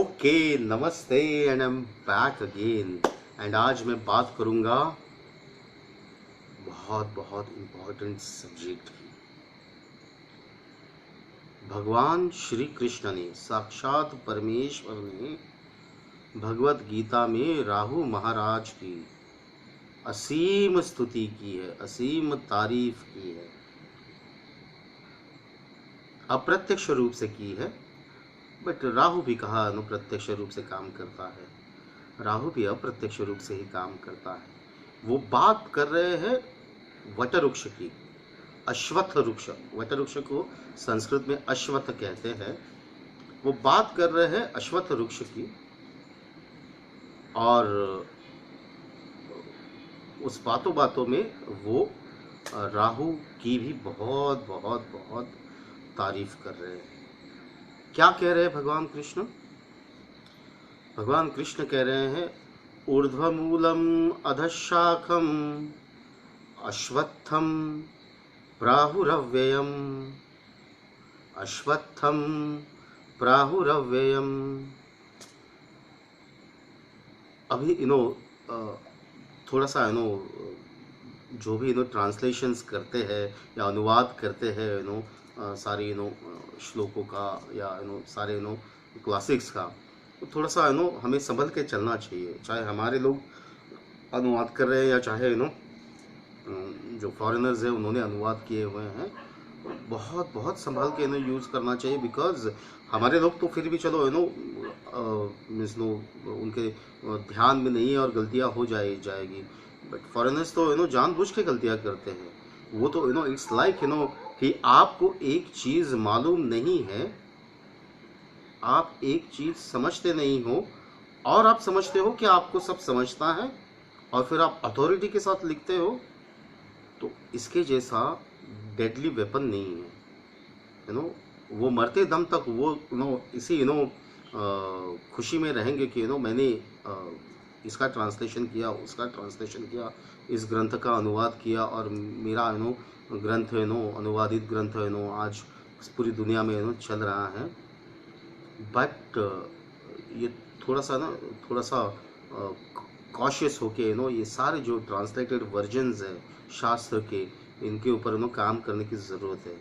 Okay, नमस्ते and I am back again. And आज मैं बात करूंगा बहुत बहुत इम्पोर्टेंट सब्जेक्ट की। भगवान श्री कृष्ण ने, साक्षात परमेश्वर ने भगवत गीता में राहु महाराज की असीम स्तुति की है, असीम तारीफ की है, अप्रत्यक्ष रूप से की है। बट राहु भी कहा अनुप्रत्यक्ष रूप से काम करता है, राहु भी अप्रत्यक्ष रूप से ही काम करता है। वो बात कर रहे हैं वटवृक्ष की, अश्वत्थ वृक्ष। वटवृक्ष को संस्कृत में अश्वत्थ कहते हैं। वो बात कर रहे हैं अश्वत्थ वृक्ष की, और उस बातों बातों में वो राहु की भी बहुत बहुत बहुत तारीफ कर रहे हैं। क्या कह रहे हैं भगवान कृष्ण? भगवान कृष्ण कह रहे हैं ऊर्ध्वमूलम अधशाखम अश्वत्थम प्राहुरव्ययम, अश्वत्थम प्राहुरव्ययम। अभी थोड़ा सा जो भी ट्रांसलेशंस करते हैं या अनुवाद करते हैं सारे श्लोकों का या सारे क्लासिक्स का, तो थोड़ा सा हमें संभल के चलना चाहिए। चाहे हमारे लोग अनुवाद कर रहे हैं या चाहे जो फॉरेनर्स हैं उन्होंने अनुवाद किए हुए हैं, बहुत बहुत संभाल के यूज़ करना चाहिए। बिकॉज हमारे लोग तो फिर भी चलो मीन्स उनके ध्यान में नहीं है और गलतियां हो जाएगी। बट फॉरेनर्स तो जानबूझ के गलतियां करते हैं। वो तो इट्स लाइक कि आपको एक चीज़ मालूम नहीं है, आप एक चीज़ समझते नहीं हो और आप समझते हो कि आपको सब समझता है, और फिर आप अथॉरिटी के साथ लिखते हो। तो इसके जैसा डेडली वेपन नहीं है। वो मरते दम तक वो इसी खुशी में रहेंगे कि मैंने इसका ट्रांसलेशन किया, उसका ट्रांसलेशन किया, इस ग्रंथ का अनुवाद किया, और मेरा ग्रंथ अनुवादित ग्रंथ आज पूरी दुनिया में चल रहा है। बट ये थोड़ा सा कॉशियस होके ये सारे जो ट्रांसलेटेड वर्जन्स है शास्त्र के, इनके ऊपर काम करने की ज़रूरत है।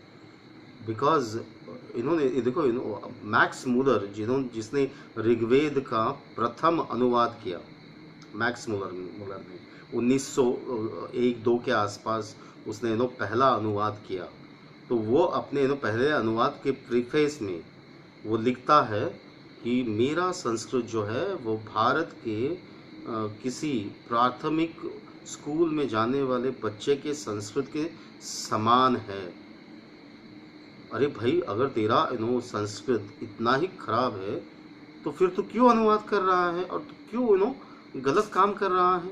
बिकॉज इन्होंने देखो मैक्स मूलर जिसने ऋग्वेद का प्रथम अनुवाद किया, मैक्स मूलर ने 1901-2 के आसपास उसने पहला अनुवाद किया। तो वो अपने पहले अनुवाद के प्रीफेस में वो लिखता है कि मेरा संस्कृत जो है वो भारत के किसी प्राथमिक स्कूल में जाने वाले बच्चे के संस्कृत के समान है। अरे भाई, अगर तेरा संस्कृत इतना ही खराब है तो फिर तू क्यों अनुवाद कर रहा है और क्यों गलत काम कर रहा है?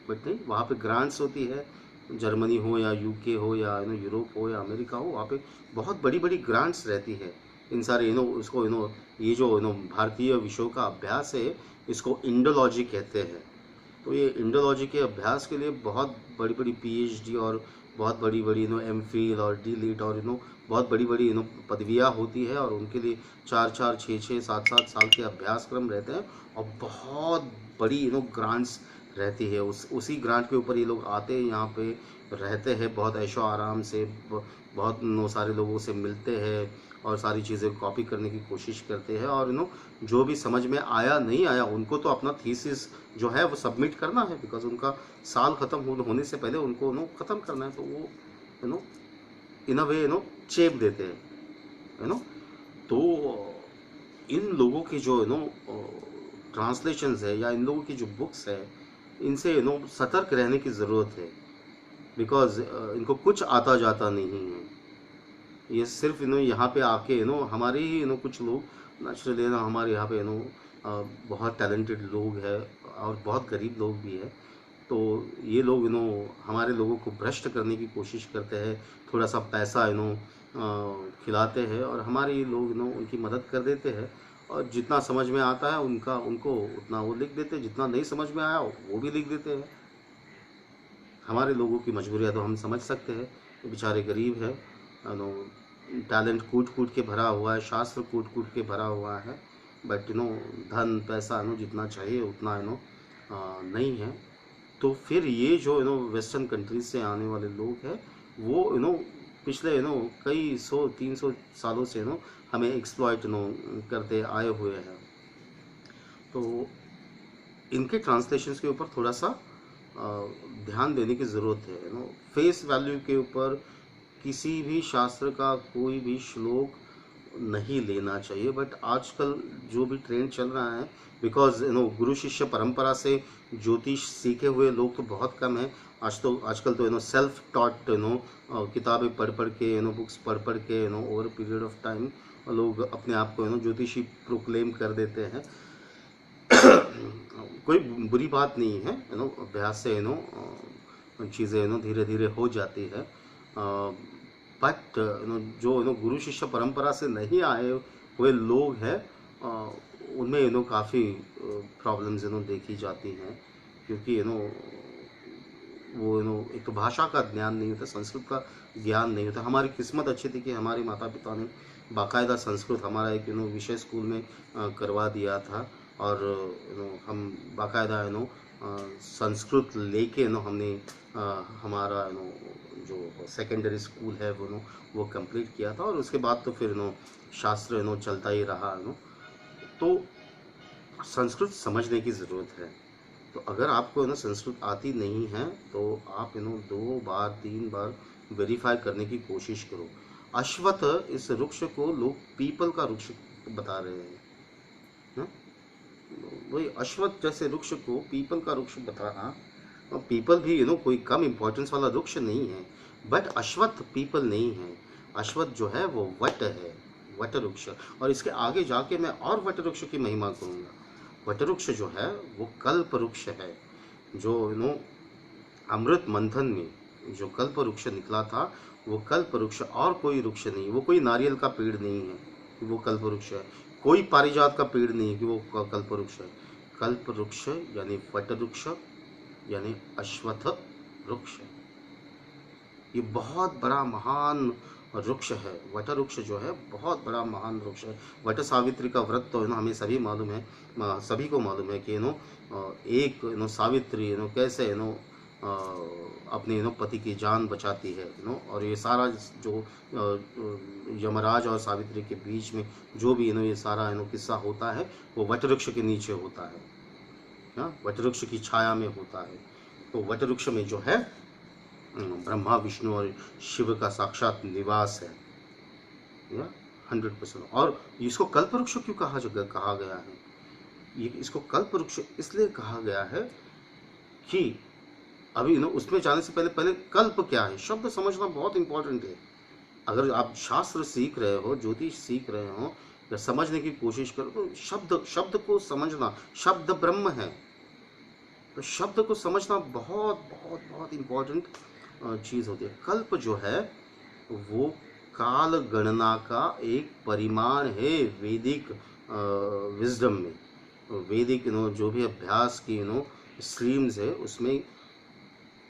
बट नहीं, वहाँ पे ग्रांट्स होती है, जर्मनी हो या यूके हो या यूरोप हो या अमेरिका हो, वहाँ पे बहुत बड़ी बड़ी ग्रांट्स रहती है। इन सारे उसको ये जो भारतीय विषयों का अभ्यास है, इसको इंडोलॉजी कहते हैं। तो ये इंडोलॉजी के अभ्यास के लिए बहुत बड़ी बड़ी पीएचडी और बहुत बड़ी बड़ी एमफिल और डीलिट और बहुत बड़ी बड़ी पदवियाँ होती है, और उनके लिए 4-4, 6-6, 7-7 साल के अभ्यासक्रम रहते हैं, और बहुत बड़ी ग्रांट्स रहती है। उसी ग्रांट के ऊपर ये लोग आते हैं, यहाँ पे रहते हैं बहुत ऐशो आराम से, बहुत सारे लोगों से मिलते हैं और सारी चीज़ें कॉपी करने की कोशिश करते हैं। और जो भी समझ में आया नहीं आया, उनको तो अपना थीसिस जो है वो सबमिट करना है, बिकॉज उनका साल ख़त्म होने से पहले उनको ख़त्म करना है। तो वो इन अ वे चेप देते हैं। तो इन लोगों की जो ट्रांसलेशंस है या इन लोगों की जो बुक्स है, इनसे सतर्क रहने की ज़रूरत है। बिकॉज इनको कुछ आता जाता नहीं है। ये सिर्फ यहाँ पे आके हमारे ही कुछ लोग नेचुरली हमारे यहाँ पे बहुत टैलेंटेड लोग हैं और बहुत गरीब लोग भी हैं। तो ये लोग हमारे लोगों को भ्रष्ट करने की कोशिश करते हैं, थोड़ा सा पैसा खिलाते हैं, और हमारे लोग उनकी मदद कर देते हैं, और जितना समझ में आता है उनको उतना वो लिख देते हैं, जितना नहीं समझ में आया वो भी लिख देते हैं। हमारे लोगों की मजबूरियाँ तो हम समझ सकते हैं, बेचारे गरीब हैं, टैलेंट कूट कूट के भरा हुआ है, शास्त्र कूट कूट के भरा हुआ है, बट धन पैसा जितना चाहिए उतना नहीं है। तो फिर ये जो वेस्टर्न कंट्रीज से आने वाले लोग हैं वो पिछले कई 100-300 सालों से हमें एक्सप्लॉइट करते आए हुए हैं। तो इनके ट्रांसलेशंस के ऊपर थोड़ा सा ध्यान देने की ज़रूरत है। फेस वैल्यू के ऊपर किसी भी शास्त्र का कोई भी श्लोक नहीं लेना चाहिए। बट आजकल जो भी ट्रेंड चल रहा है, बिकॉज गुरु शिष्य परंपरा से ज्योतिष सीखे हुए लोग तो बहुत कम हैं। आजकल तो सेल्फ टॉट किताबें पढ़ पढ़ के बुक्स पढ़ पढ़ के ओवर पीरियड ऑफ टाइम लोग अपने आप को ज्योतिषी प्रोक्लेम कर देते हैं। कोई बुरी बात नहीं है, अभ्यास से चीज़ें धीरे धीरे हो जाती है। बट जो गुरु शिष्य परंपरा से नहीं आए हुए लोग हैं उनमें काफ़ी प्रॉब्लम्स देखी जाती हैं, क्योंकि वो एक तो भाषा का ज्ञान नहीं होता, संस्कृत का ज्ञान नहीं होता। हमारी किस्मत अच्छी थी कि हमारे माता पिता ने बाकायदा संस्कृत हमारा एक विषय स्कूल में करवा दिया था, और हम बाकायदा संस्कृत लेके हमने हमारा जो सेकेंडरी स्कूल है वो कंप्लीट किया था, और उसके बाद तो फिर शास्त्र चलता ही रहा। तो संस्कृत समझने की ज़रूरत है। तो अगर आपको संस्कृत आती नहीं है तो आप 2 बार 3 बार वेरीफाई करने की कोशिश करो। अश्वत्थ इस वृक्ष को लोग पीपल का वृक्ष बता रहे हैं ना? वही अश्वत्थ जैसे वृक्ष को पीपल का वृक्ष बताना, और पीपल भी कोई कम इम्पोर्टेंस वाला वृक्ष नहीं है, बट अश्वत्थ पीपल नहीं है। अश्वत्थ जो है वो वट है, वट वृक्ष। और इसके आगे जाके मैं और वट वृक्ष की महिमा करूँगा। वट वृक्ष जो है वो कल्प वृक्ष है, जो अमृत मंथन में जो कल्प वृक्ष निकला था वो कल्प वृक्ष, और कोई वृक्ष नहीं। वो कोई नारियल का पेड़ नहीं है कि वो कल्प वृक्ष है, कोई पारिजात का पेड़ नहीं है कि वो कल्प वृक्ष है। कल्प वृक्ष यानी वट वृक्ष यानी अश्वत्थ वृक्ष। ये बहुत बड़ा महान वृक्ष है। वट वृक्ष जो है बहुत बड़ा महान वृक्ष है। वट सावित्री का व्रत तो हमें सभी मालूम है, सभी को मालूम है कि एक सावित्री कैसे अपने पति की जान बचाती है। और ये सारा जो यमराज और सावित्री के बीच में जो भी ये सारा किस्सा होता है वो वट वृक्ष के नीचे होता है, वट वृक्ष की छाया में होता है। तो वट वृक्ष में जो है ब्रह्मा विष्णु और शिव का साक्षात निवास है, 100%। और इसको कल्प वृक्ष क्यों कहा गया है? ये इसको कल्प वृक्ष इसलिए कहा गया है कि अभी उसमें जाने से पहले कल्प क्या है शब्द समझना बहुत इंपॉर्टेंट है। अगर आप शास्त्र सीख रहे हो, ज्योतिष सीख रहे हो, या समझने की कोशिश करो तो शब्द को समझना, शब्द ब्रह्म है, तो शब्द को समझना बहुत बहुत बहुत इम्पोर्टेंट चीज़ होती है। कल्प जो है वो काल गणना का एक परिमाण है वैदिक विजडम में। वैदिक जो भी अभ्यास की स्ट्रीम्स है उसमें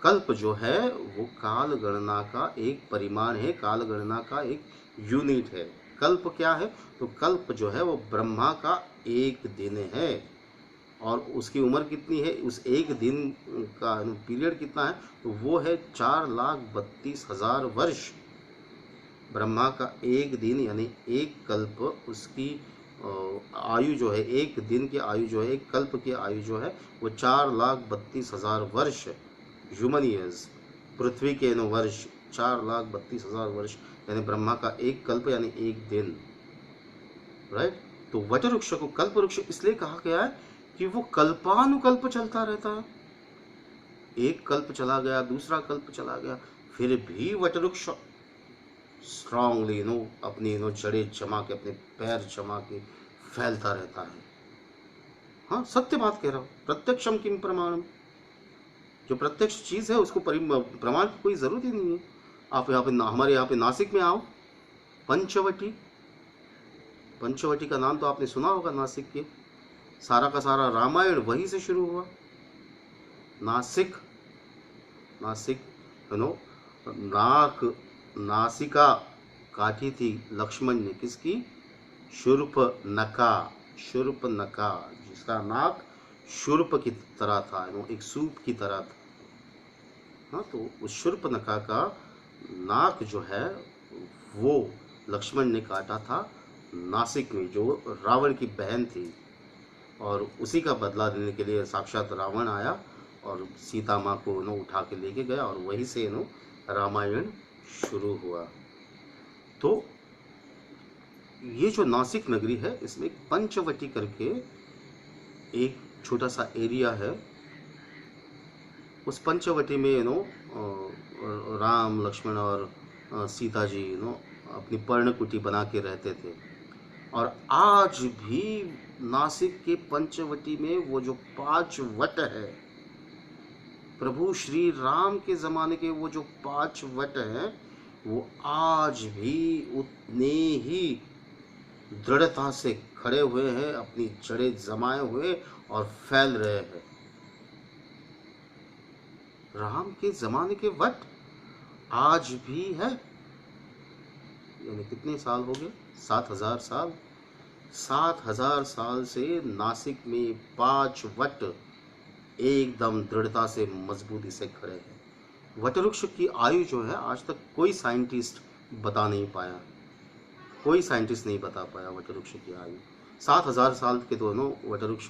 कल्प जो है वो काल गणना का एक परिमाण है, काल गणना का एक यूनिट है। कल्प क्या है? तो कल्प जो है वो ब्रह्मा का एक दिन है, और उसकी उम्र कितनी है, उस एक दिन का पीरियड कितना है, तो वो है 4,32,000 वर्ष। ब्रह्मा का एक दिन यानी एक कल्प, उसकी आयु जो है, एक दिन की आयु जो है, एक कल्प की आयु जो है वो 4,32,000 वर्ष ह्यूमन ईयर्स। पृथ्वी के वर्ष 4,32,000 वर्ष, यानी ब्रह्मा का एक कल्प यानी एक दिन, राइट। तो वट वृक्ष को कल्प वृक्ष इसलिए कहा गया है कि वो कल्पानुकल्प चलता रहता है। एक कल्प चला गया, दूसरा कल्प चला गया, फिर भी वट वृक्ष स्ट्रांगली अपनी जड़ें जमा के, अपने पैर जमा के फैलता रहता है। हाँ, सत्य बात कह रहा हूँ। प्रत्यक्षम किम प्रमाणम। जो प्रत्यक्ष चीज है उसको प्रमाण की कोई जरूरत ही नहीं है। आप यहाँ पे हमारे यहाँ पे नासिक में आओ, पंचवटी, पंचवटी का नाम तो आपने सुना होगा। नासिक के सारा का सारा रामायण वहीं से शुरू हुआ। नासिक, नासिक नासिका काटी थी लक्ष्मण ने, किसकी? शूर्पनखा, शूर्पनखा, जिसका नाक शूर्प की तरह था, एक सूप की तरह था। हाँ, तो उस शूर्पनखा का नाक जो है वो लक्ष्मण ने काटा था नासिक में, जो रावण की बहन थी, और उसी का बदला लेने के लिए साक्षात रावण आया और सीता माँ को उठा के लेके गया, और वहीं से रामायण शुरू हुआ। तो ये जो नासिक नगरी है, इसमें पंचवटी करके एक छोटा सा एरिया है। उस पंचवटी में राम लक्ष्मण और सीता जी अपनी पर्णकुटी बना के रहते थे। और आज भी नासिक के पंचवटी में वो जो 5 वट है, प्रभु श्री राम के ज़माने के वो जो 5 वट हैं, वो आज भी उतने ही दृढ़ता से खड़े हुए हैं, अपनी जड़ें जमाए हुए और फैल रहे हैं। राम के ज़माने के वट आज भी है। यानी कितने साल हो गए? 7000 साल। 7000 साल से नासिक में 5 वट एकदम दृढ़ता से मजबूती से खड़े हैं। वटवृक्ष की आयु जो है, आज तक कोई साइंटिस्ट बता नहीं पाया, कोई साइंटिस्ट नहीं बता पाया वटवृक्ष की आयु। 7000 साल के दोनों वटवृक्ष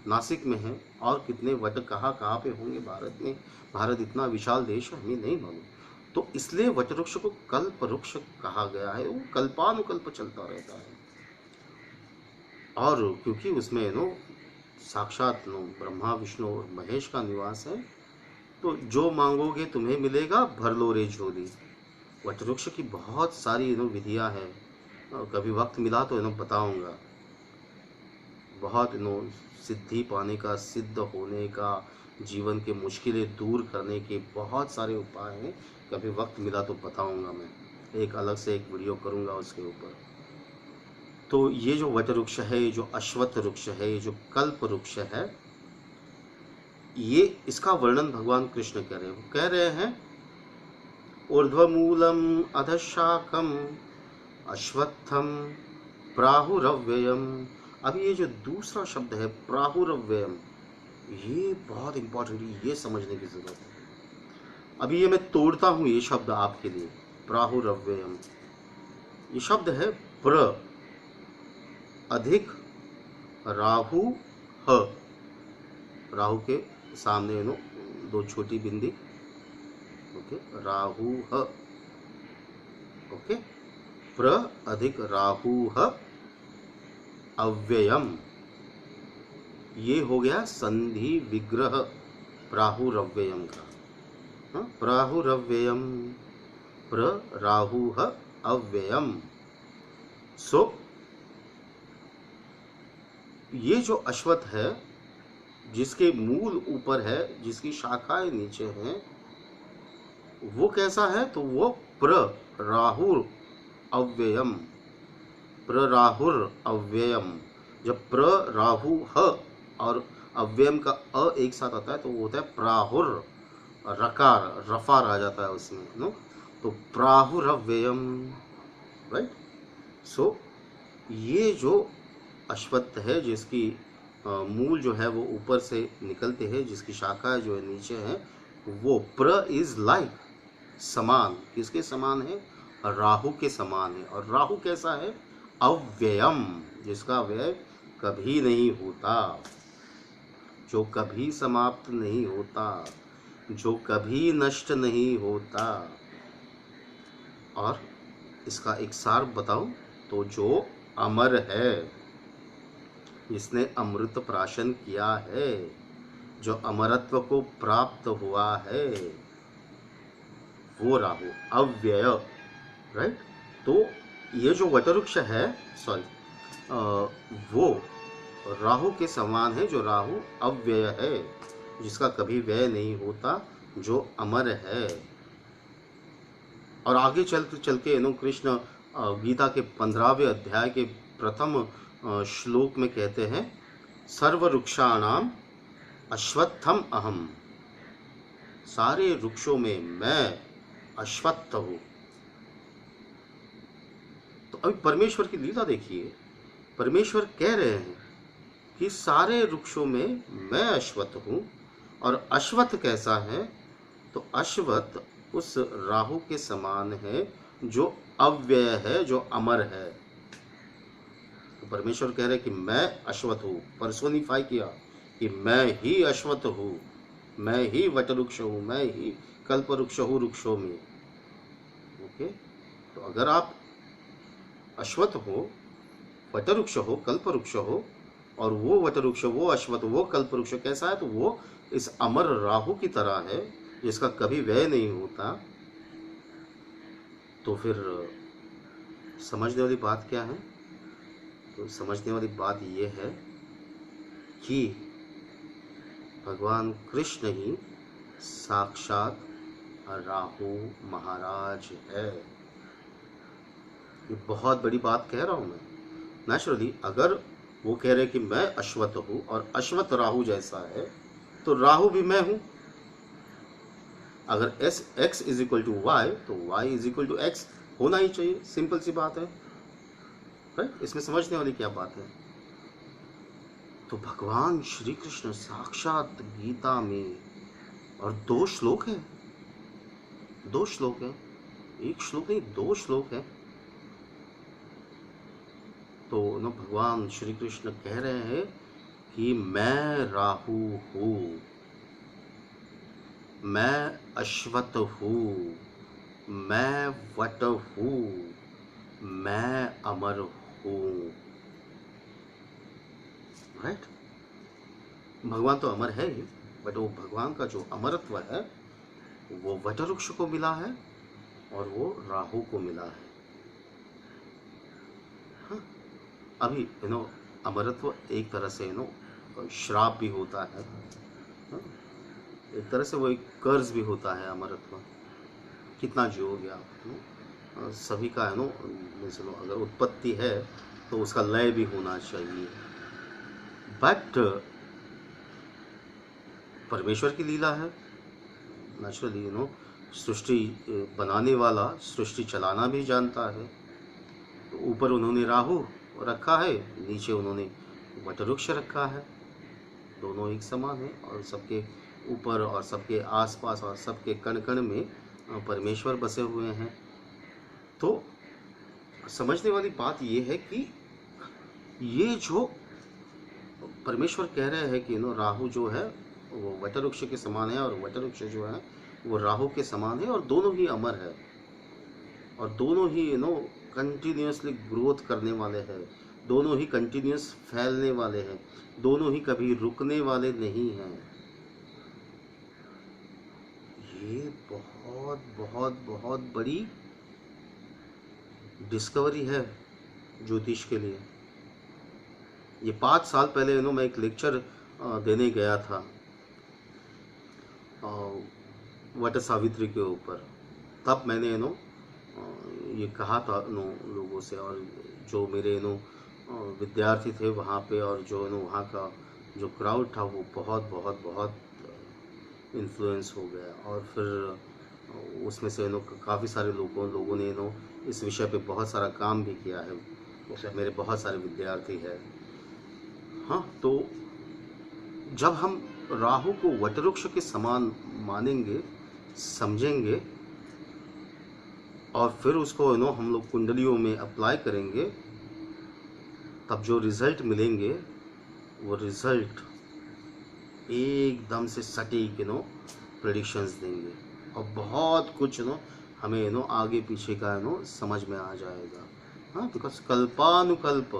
नासिक में हैं, और कितने वट कहाँ कहाँ पे होंगे भारत में। भारत इतना विशाल देश है, हमें नहीं मालूम। तो इसलिए वटवृक्ष को कल्प वृक्ष कहा गया है। वो कल्पानुकल्प चलता रहता है, और क्योंकि उसमें साक्षात ब्रह्मा विष्णु और महेश का निवास है, तो जो मांगोगे तुम्हें मिलेगा, भर लो रे झोली। वटवृक्ष की बहुत सारी विधियां हैं, कभी वक्त मिला तो बताऊंगा। बहुत सिद्धि पाने का, सिद्ध होने का, जीवन के मुश्किलें दूर करने के बहुत सारे उपाय हैं। कभी वक्त मिला तो बताऊंगा, मैं एक अलग से एक वीडियो करूंगा उसके ऊपर। तो ये जो वटवृक्ष है, ये जो अश्वत्थ वृक्ष है, ये जो कल्प वृक्ष है, ये इसका वर्णन भगवान कृष्ण कर रहे हैं। वो कह रहे हैं ऊर्ध्वमूलम अधशाखम अश्वत्थम प्राहुरव्ययम। अब ये जो दूसरा शब्द है प्राहुरव्ययम, ये बहुत इंपॉर्टेंट है, ये समझने की जरूरत है। अभी ये मैं तोड़ता हूं ये शब्द आपके लिए। प्राहुरव्ययम, ये शब्द है प्र अधिक राहु ह। राहु के सामने दो छोटी बिंदी, ओके, राहु ह, ओके, प्र अधिक राहु ह अव्ययम, ये हो गया संधि विग्रह प्राहुरव्ययम का। प्राहुरव्ययम प्र राहु ह अव्ययम। सो ये जो अश्वत्थ है, जिसके मूल ऊपर है, जिसकी शाखाएं नीचे हैं, वो कैसा है? तो वो प्र राहुर अव्ययम, प्र राहुर अव्ययम। जब प्र राहु ह और अव्ययम का अ एक साथ आता है तो वो होता है प्राहुर, रकार, रफार आ जाता है उसमें, तो प्राहुर अव्ययम, राइट। सो ये जो अश्वत्थ है, जिसकी मूल जो है वो ऊपर से निकलते हैं, जिसकी शाखा जो है नीचे है, वो प्र इज लाइक, समान। किसके समान है? राहु के समान है। और राहु कैसा है? अव्ययम, जिसका व्यय कभी नहीं होता, जो कभी समाप्त नहीं होता, जो कभी नष्ट नहीं होता। और इसका एक सार बताऊं तो जो अमर है, जिसने अमृत प्राशन किया है, जो अमरत्व को प्राप्त हुआ है, वो राहु अव्यय, राइट। तो ये जो वटवृक्ष है, सॉरी, वो राहु के समान है, जो राहु अव्यय है, जिसका कभी व्यय नहीं होता, जो अमर है। और आगे चल के कृष्ण गीता के 15वें अध्याय के प्रथम श्लोक में कहते हैं, सर्ववृक्षाणाम अश्वत्थम अहम, सारे वृक्षों में मैं अश्वत्थ हूं। तो अभी परमेश्वर की लीला देखिए, परमेश्वर कह रहे हैं कि सारे वृक्षों में मैं अश्वत्थ हूँ। और अश्वत्थ कैसा है? तो अश्वत्थ उस राहु के समान है जो अव्यय है, जो अमर है। तो परमेश्वर कह रहे कि मैं अश्वत्थ हूँ, पर्सोनिफाई किया कि मैं ही अश्वत्थ हूँ, मैं ही वटवृक्ष हूँ, मैं ही कल्पवृक्ष हूँ वृक्षों में। ओके, तो अगर आप अश्वत्थ हो, वटवृक्ष हो, कल्पवृक्ष हो, और वो वटवृक्ष, वो अश्वत्थ, वो कल्पवृक्ष कैसा है? तो वो इस अमर राहु की तरह है जिसका कभी व्यय नहीं होता। तो फिर समझने वाली बात क्या है? तो समझने वाली बात ये है कि भगवान कृष्ण ही साक्षात राहु महाराज है। ये बहुत बड़ी बात कह रहा हूं मैं। नेचुरली अगर वो कह रहे कि मैं अश्वत्थ हूं और अश्वत्थ राहु जैसा है, तो राहु भी मैं हूं। अगर as X is equal to Y, तो Y is equal to X होना ही चाहिए। सिंपल सी बात है, राइट? इसमें समझने वाली क्या बात है? तो भगवान श्री कृष्ण साक्षात गीता में, और 2 श्लोक है, 2 श्लोक है, 1 श्लोक नहीं, 2 श्लोक है। तो न भगवान श्री कृष्ण कह रहे हैं कि मैं राहु हूँ, मैं अश्वत्थ हूँ, मैं वट हूँ, मैं अमर हूँ। राइट? भगवान तो अमर है ही, बट वो भगवान का जो अमरत्व है वो वटवृक्ष को मिला है और वो राहु को मिला है। हाँ? अभी अमरत्व एक तरह से श्राप भी होता है। हाँ? एक तरह से वो एक कर्ज भी होता है अमरत्व। कितना जियोगे आप? सभी का चलो अगर उत्पत्ति है तो उसका लय भी होना चाहिए। बट परमेश्वर की लीला है। नेचुरली सृष्टि बनाने वाला सृष्टि चलाना भी जानता है। तो ऊपर उन्होंने राहु रखा है, नीचे उन्होंने वटवृक्ष रखा है। दोनों एक समान है, और सबके ऊपर और सबके आसपास और सबके कण कण में परमेश्वर बसे हुए हैं। तो समझने वाली बात ये है कि ये जो परमेश्वर कह रहे हैं कि राहु जो है वो वटवृक्ष के समान है, और वटवृक्ष जो है वो राहु के समान है, और दोनों ही अमर है, और दोनों ही कंटिन्यूसली ग्रोथ करने वाले हैं, दोनों ही कंटिन्यूस फैलने वाले हैं, दोनों ही कभी रुकने वाले नहीं हैं। ये बहुत बहुत बहुत बड़ी डिस्कवरी है ज्योतिष के लिए। ये 5 साल पहले मैं एक लेक्चर देने गया था वट सावित्री के ऊपर। तब मैंने ये कहा था लोगों से, और जो मेरे विद्यार्थी थे वहाँ पे, और जो वहाँ का जो क्राउड था वो बहुत बहुत बहुत इन्फ्लुएंस हो गया। और फिर उसमें से काफ़ी सारे लोगों ने इस विषय पे बहुत सारा काम भी किया है। उसमें मेरे बहुत सारे विद्यार्थी हैं। हाँ, तो जब हम राहु को वटवृक्ष के समान मानेंगे, समझेंगे, और फिर उसको हम लोग कुंडलियों में अप्लाई करेंगे, तब जो रिजल्ट मिलेंगे वो रिजल्ट एकदम से सटीक प्रेडिक्शंस देंगे, और बहुत कुछ हमें आगे पीछे का समझ में आ जाएगा। हाँ, बिकॉज कल्पानुकल्प,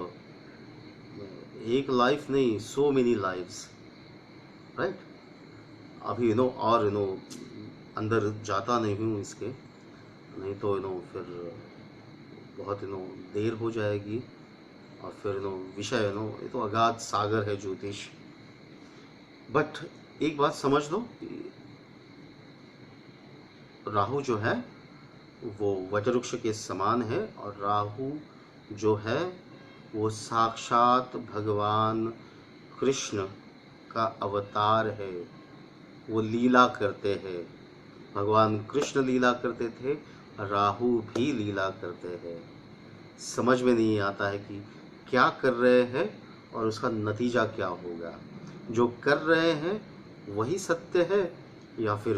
एक लाइफ नहीं, सो मेनी लाइफ्स, राइट? अभी और अंदर जाता नहीं हूँ इसके, नहीं तो फिर बहुत देर हो जाएगी, और फिर विषय ये तो अगाध सागर है ज्योतिष। बट एक बात समझ लो, राहु जो है वो वटवृक्ष के समान है, और राहु जो है वो साक्षात भगवान कृष्ण का अवतार है। वो लीला करते हैं, भगवान कृष्ण लीला करते थे, राहु भी लीला करते हैं। समझ में नहीं आता है कि क्या कर रहे हैं और उसका नतीजा क्या होगा। जो कर रहे हैं वही सत्य है, या फिर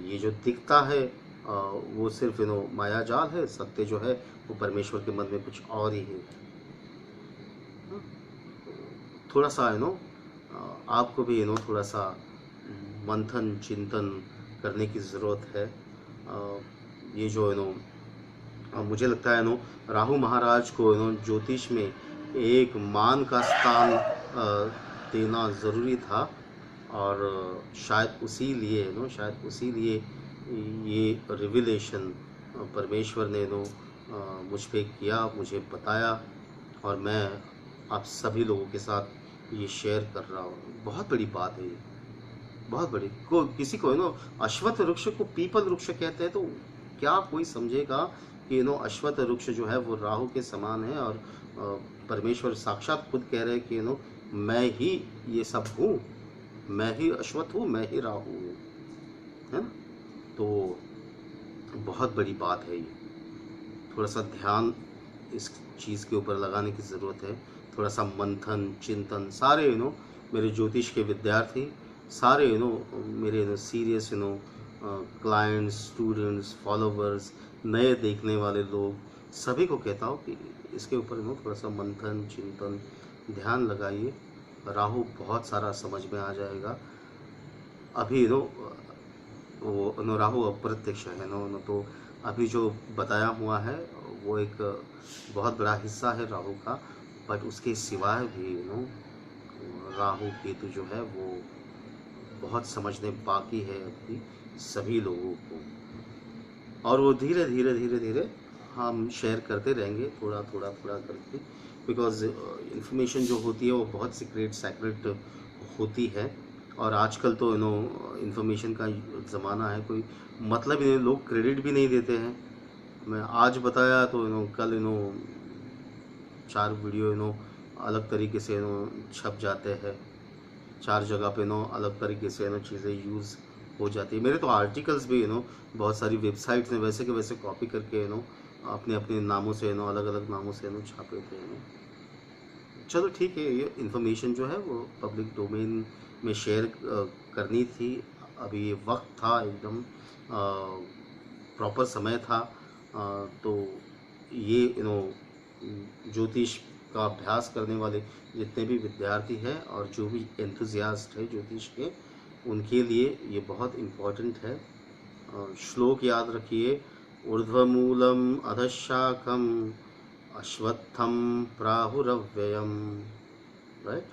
ये जो दिखता है वो सिर्फ माया जाल है। सत्य जो है वो परमेश्वर के मन में कुछ और ही है। थोड़ा सा आपको भी थोड़ा सा मंथन चिंतन करने की ज़रूरत है। ये जो मुझे लगता है राहु महाराज को ज्योतिष में एक मान का स्थान देना ज़रूरी था। और शायद उसी लिए ये रिविलेशन परमेश्वर ने मुझ पे किया, मुझे बताया, और मैं आप सभी लोगों के साथ ये शेयर कर रहा हूँ। बहुत बड़ी बात है ये, बहुत बड़ी। किसी को अश्वत्थ वृक्ष को पीपल वृक्ष कहते हैं, तो क्या कोई समझेगा कि अश्वत्थ वृक्ष जो है वो राहु के समान है। और परमेश्वर साक्षात खुद कह रहे हैं कि मैं ही ये सब हूँ, मैं ही अश्वत्थ हूँ, मैं ही राहु हूँ, है ना। तो बहुत बड़ी बात है ये। थोड़ा सा ध्यान इस चीज़ के ऊपर लगाने की ज़रूरत है। थोड़ा सा मंथन चिंतन। सारे मेरे ज्योतिष के विद्यार्थी, सारे मेरे सीरियस क्लाइंट्स, स्टूडेंट्स, फॉलोवर्स, नए देखने वाले लोग, सभी को कहता हूँ कि इसके ऊपर थोड़ा सा मंथन चिंतन ध्यान लगाइए। राहु बहुत सारा समझ में आ जाएगा। अभी वो राहु अप्रत्यक्ष है तो अभी जो बताया हुआ है वो एक बहुत बड़ा हिस्सा है राहु का। बट उसके सिवाय भी राहु केतु जो है वो बहुत समझने बाकी है अभी सभी लोगों को। और वो धीरे धीरे धीरे धीरे हम शेयर करते रहेंगे, थोड़ा थोड़ा थोड़ा करके। बिकॉज इन्फॉर्मेशन जो होती है वो बहुत सीक्रेट होती है। और आजकल तो इन्फॉर्मेशन का ज़माना है, कोई मतलब ही नहीं, लोग क्रेडिट भी नहीं देते हैं। मैं आज बताया तो कल 4 वीडियो अलग तरीके से छप जाते हैं। 4 जगह पे अलग तरीके से चीज़ें यूज़ हो जाती है। मेरे तो आर्टिकल्स भी बहुत सारी वेबसाइट्स ने वैसे के वैसे कॉपी करके अपने अपने नामों से अलग अलग नामों से छापे थे। चलो ठीक है, ये इन्फॉर्मेशन जो है वो पब्लिक डोमेन में शेयर करनी थी। अभी ये वक्त था, एकदम प्रॉपर समय था। तो ये ज्योतिष का अभ्यास करने वाले जितने भी विद्यार्थी हैं और जो भी एंथुजियास्ट है ज्योतिष के, उनके लिए ये बहुत इम्पोर्टेंट है। श्लोक याद रखिए, ऊर्ध्वमूलम अधशाखम अश्वत्थम प्राहुरव्ययम। राइट।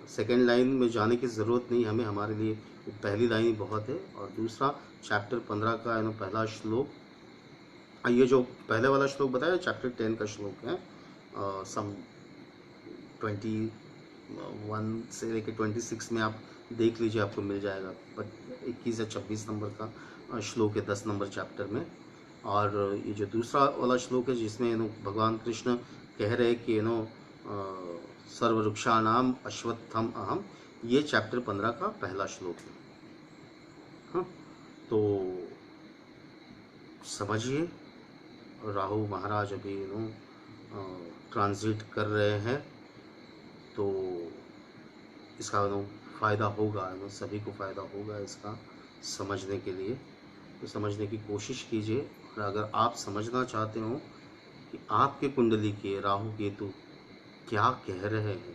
सेकेंड लाइन में जाने की ज़रूरत नहीं हमें, हमारे लिए पहली लाइन ही बहुत है। और दूसरा चैप्टर 15 का पहला श्लोक, ये जो पहले वाला श्लोक बताया चैप्टर 10 का श्लोक है। सम 21 से लेकर 26 में आप देख लीजिए, आपको मिल जाएगा। 21 या 26 नंबर का श्लोक है 10 नंबर चैप्टर में। और ये जो दूसरा वाला श्लोक है जिसमें भगवान कृष्ण कह रहे हैं कि सर्ववृक्षाणाम अश्वत्थम अहम, ये चैप्टर 15 का पहला श्लोक है। हाँ, तो समझिए, राहु महाराज अभी ट्रांजिट कर रहे हैं, तो इसका फ़ायदा होगा, सभी को फ़ायदा होगा इसका समझने के लिए। तो समझने की कोशिश कीजिए। और अगर आप समझना चाहते हो कि आपके कुंडली के राहु केतु क्या कह रहे हैं,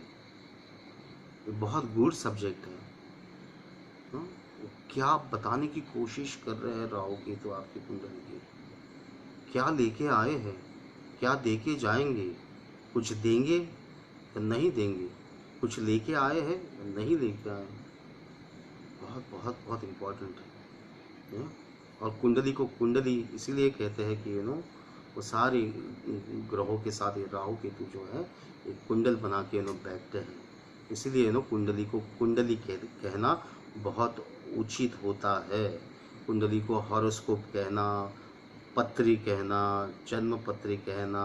ये बहुत गूढ़ सब्जेक्ट है। हाँ? क्या बताने की कोशिश कर रहे हैं राहु केतु आपकी कुंडली के, क्या लेके आए हैं, क्या देके जाएंगे, कुछ देंगे या नहीं देंगे, कुछ लेके आए हैं या नहीं लेके आए। बहुत बहुत बहुत इम्पोर्टेंट है। और कुंडली को कुंडली इसीलिए कहते हैं कि वो सारे ग्रहों के साथ ये राहु केतु जो है एक कुंडल बना के बैठते हैं। इसीलिए कुंडली को कुंडली कहना बहुत उचित होता है। कुंडली को हॉरोस्कोप कहना, पत्री कहना, जन्म पत्री कहना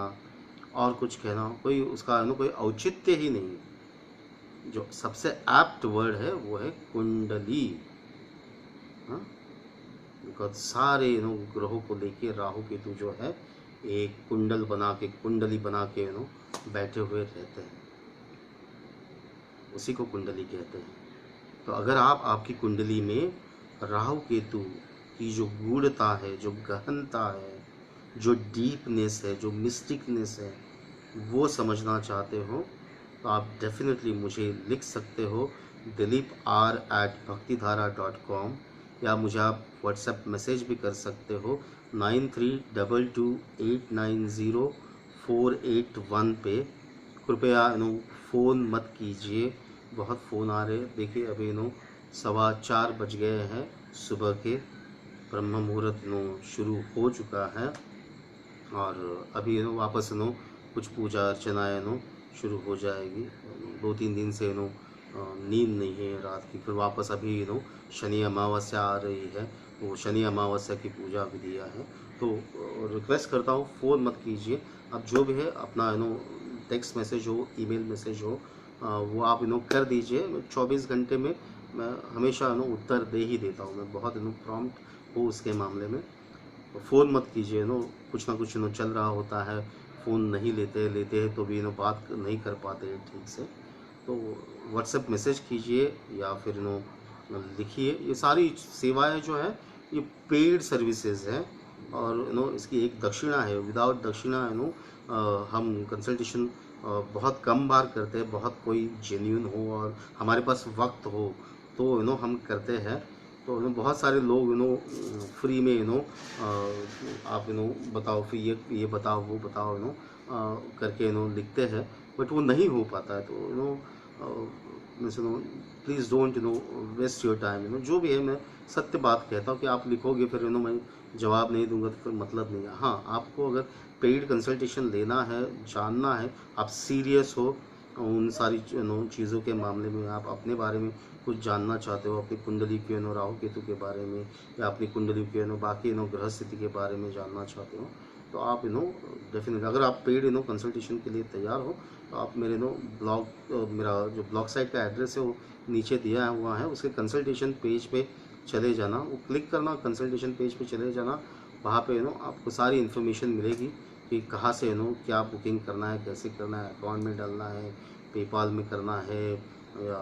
और कुछ कहना, कोई उसका कोई औचित्य ही नहीं। जो सबसे एप्ट वर्ड है वो है कुंडली। हाँ, बिकॉज सारे ग्रहों को लेके राहु केतु जो है एक कुंडल बना के, कुंडली बना के बैठे हुए रहते हैं। उसी को कुंडली कहते हैं। तो अगर आप आपकी कुंडली में राहु केतु की जो गूढ़ता है, जो गहनता है, जो डीपनेस है, जो मिस्टिकनेस है, वो समझना चाहते हो तो आप डेफिनेटली मुझे लिख सकते हो dilip r@bhaktidhara.com, या मुझे आप व्हाट्सएप मैसेज भी कर सकते हो 9322890481 पे। कृपया फ़ोन मत कीजिए, बहुत फ़ोन आ रहे हैं। देखिए अभी 4:15 बज गए हैं सुबह के, ब्रह्म मुहूर्त शुरू हो चुका है, और अभी वापस कुछ पूजा अर्चना शुरू हो जाएगी। 2-3 दिन से नींद नहीं है रात की। फिर वापस अभी शनि अमावस्या आ रही है, वो शनि अमावस्या की पूजा विधियाँ है। तो रिक्वेस्ट करता हूँ फ़ोन मत कीजिए। अब जो भी है अपना टेक्स्ट मैसेज हो, ईमेल मैसेज हो, वो आप कर दीजिए। 24 घंटे में मैं हमेशा उत्तर दे ही देता हूँ। मैं बहुत प्रॉम्प्ट हूँ उसके मामले में। फ़ोन मत कीजिए, कुछ ना कुछ चल रहा होता है, फ़ोन नहीं लेते हैं तो भी बात नहीं कर पाते हैं ठीक से। तो व्हाट्सएप मैसेज कीजिए या फिर लिखिए। ये सारी सेवाएं जो है ये पेड सर्विसेज हैं, और इसकी एक दक्षिणा है। विदाउट दक्षिणा हम कंसल्टेशन बहुत कम बार करते हैं। बहुत कोई जेन्युइन हो और हमारे पास वक्त हो तो हम करते हैं। तो बहुत सारे लोग फ्री में आप बताओ, फिर ये बताओ, वो बताओ करके लिखते हैं, बट वो नहीं हो पाता है। तो means please don't waste your time. जो भी है मैं सत्य बात कहता हूँ कि आप लिखोगे फिर मैं जवाब नहीं दूंगा तो फिर मतलब नहीं है। हाँ, आपको अगर पेड कंसल्टेशन लेना है, जानना है, आप सीरियस हो उन सारी चीज़ों के मामले में, आप अपने बारे में कुछ जानना चाहते हो, अपनी कुंडली के राहु केतु के बारे में, या अपनी कुंडली के बाकी ग्रह स्थिति के बारे में जानना चाहते हो, तो आप डेफिनेटली अगर आप पेड कंसल्टेशन के लिए तैयार हो तो आप मेरे मेरा जो ब्लॉग साइट का एड्रेस है वो नीचे दिया हुआ है, उसके कंसल्टेशन पेज पे चले जाना, वो क्लिक करना, कंसल्टेशन पेज पे चले जाना। वहाँ पे आपको सारी इन्फॉर्मेशन मिलेगी कि कहाँ से क्या बुकिंग करना है, कैसे करना है, अकाउंट में डालना है, पेपाल में करना है, या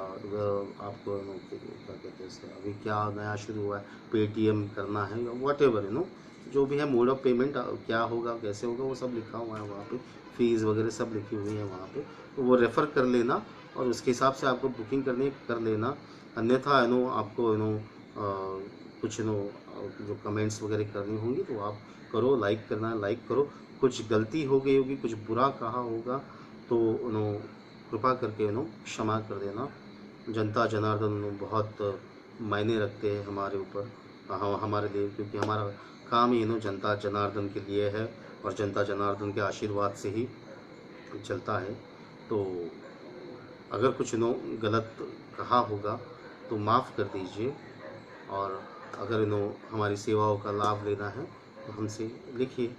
आपको क्या कहते हैं इसे, अभी क्या नया शुरू हुआ है, पेटीएम करना है, या वट एवर जो भी है मोड ऑफ पेमेंट क्या होगा, कैसे होगा, वो सब लिखा हुआ है वहाँ पे। फीस वगैरह सब लिखी हुई है वहाँ पे, तो वो रेफ़र कर लेना और उसके हिसाब से आपको बुकिंग करनी कर लेना। अन्यथा आपको कुछ जो कमेंट्स वगैरह करनी होंगी तो आप करो, लाइक करना है लाइक करो। कुछ गलती हो गई होगी, कुछ बुरा कहा होगा तो कृपा करके क्षमा कर देना। जनता जनार्दन बहुत मायने रखते हैं हमारे ऊपर, हमारे लिए, क्योंकि हमारा काम ही जनता जनार्दन के लिए है और जनता जनार्दन के आशीर्वाद से ही चलता है। तो अगर कुछ गलत कहा होगा तो माफ़ कर दीजिए, और अगर हमारी सेवाओं का लाभ लेना है तो हमसे लिखिए।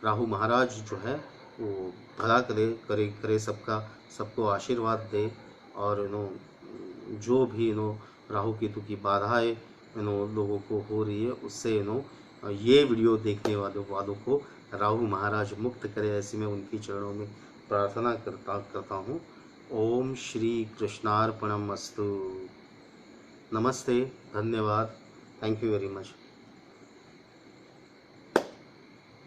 राहु महाराज जो है वो भला करे सबका, सबको आशीर्वाद दे, और जो भी राहु केतु की बाधाएं लोगों को हो रही है उससे ये वीडियो देखने वालों को राहु महाराज मुक्त करे, ऐसी मैं उनकी चरणों में प्रार्थना करता हूँ। ओम श्री कृष्णार्पणमस्तु। नमस्ते, धन्यवाद, थैंक यू वेरी मच।